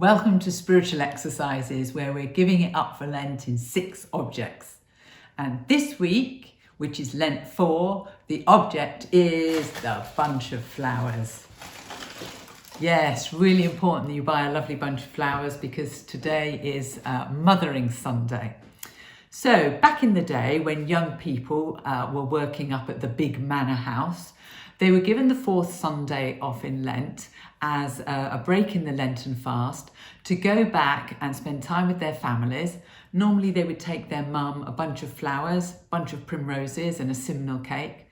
Welcome to Spiritual Exercises, where we're giving it up for Lent in 6 objects. And this week, which is Lent 4, the object is the bunch of flowers. Yes, really important that you buy a lovely bunch of flowers because today is Mothering Sunday. So back in the day when young people were working up at the big manor house, they were given the 4th Sunday off in Lent as a break in the Lenten fast to go back and spend time with their families. Normally they would take their mum a bunch of flowers, a bunch of primroses and a simnel cake.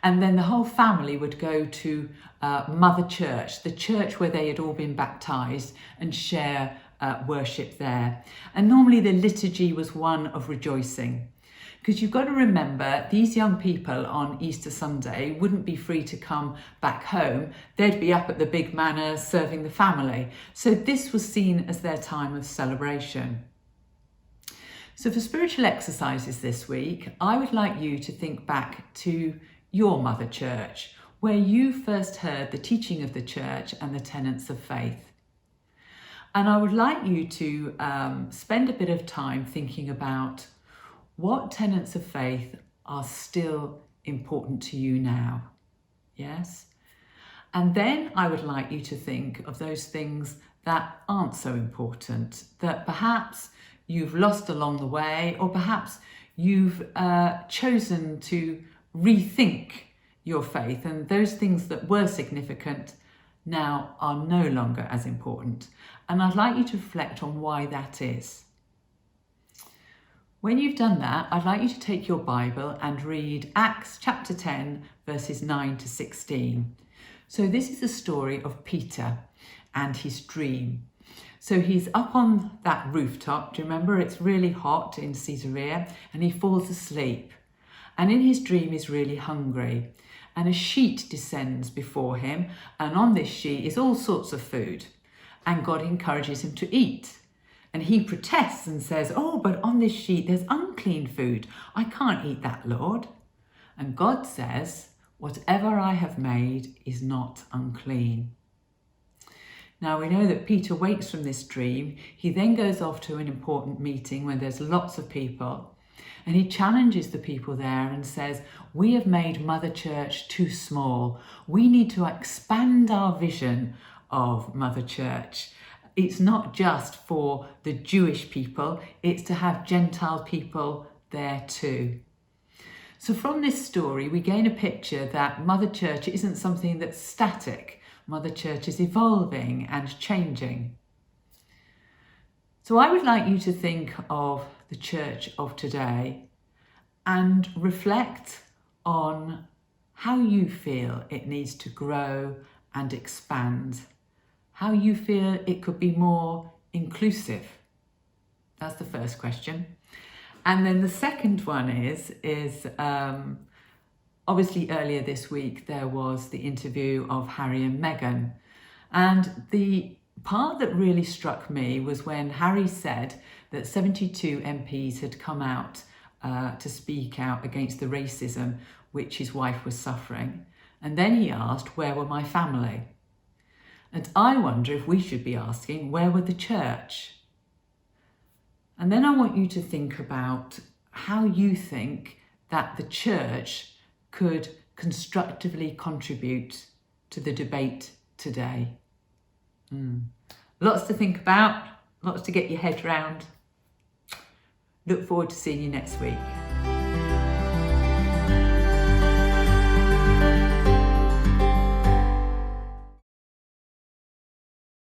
And then the whole family would go to Mother Church, the church where they had all been baptised, and share worship there. And normally the liturgy was one of rejoicing. Because you've got to remember, these young people on Easter Sunday wouldn't be free to come back home. They'd be up at the big manor serving the family. So this was seen as their time of celebration. So for spiritual exercises this week, I would like you to think back to your mother church, where you first heard the teaching of the church and the tenets of faith. And I would like you to spend a bit of time thinking about what tenets of faith are still important to you now. Yes? And then I would like you to think of those things that aren't so important, that perhaps you've lost along the way, or perhaps you've chosen to rethink your faith, and those things that were significant now are no longer as important. And I'd like you to reflect on why that is. When you've done that, I'd like you to take your Bible and read Acts chapter 10, verses 9 to 16. So this is the story of Peter and his dream. So he's up on that rooftop. Do you remember? It's really hot in Caesarea, and he falls asleep. And in his dream, he's really hungry. And a sheet descends before him, and on this sheet is all sorts of food. And God encourages him to eat. And he protests and says, "Oh, but on this sheet there's unclean food. I can't eat that, Lord." And God says, "Whatever I have made is not unclean." Now we know that Peter wakes from this dream. He then goes off to an important meeting where there's lots of people. And he challenges the people there and says, "We have made Mother Church too small. We need to expand our vision of Mother Church. It's not just for the Jewish people, it's to have Gentile people there too." So from this story, we gain a picture that Mother Church isn't something that's static. Mother Church is evolving and changing. So I would like you to think of the church of today and reflect on how you feel it needs to grow and expand. How you feel it could be more inclusive. That's the first question. And then the second one is obviously earlier this week there was the interview of Harry and Meghan. And the part that really struck me was when Harry said that 72 MPs had come out to speak out against the racism which his wife was suffering. And then he asked, "Where were my family?" And I wonder if we should be asking, where were the church? And then I want you to think about how you think that the church could constructively contribute to the debate today. Lots to think about, lots to get your head round. Look forward to seeing you next week.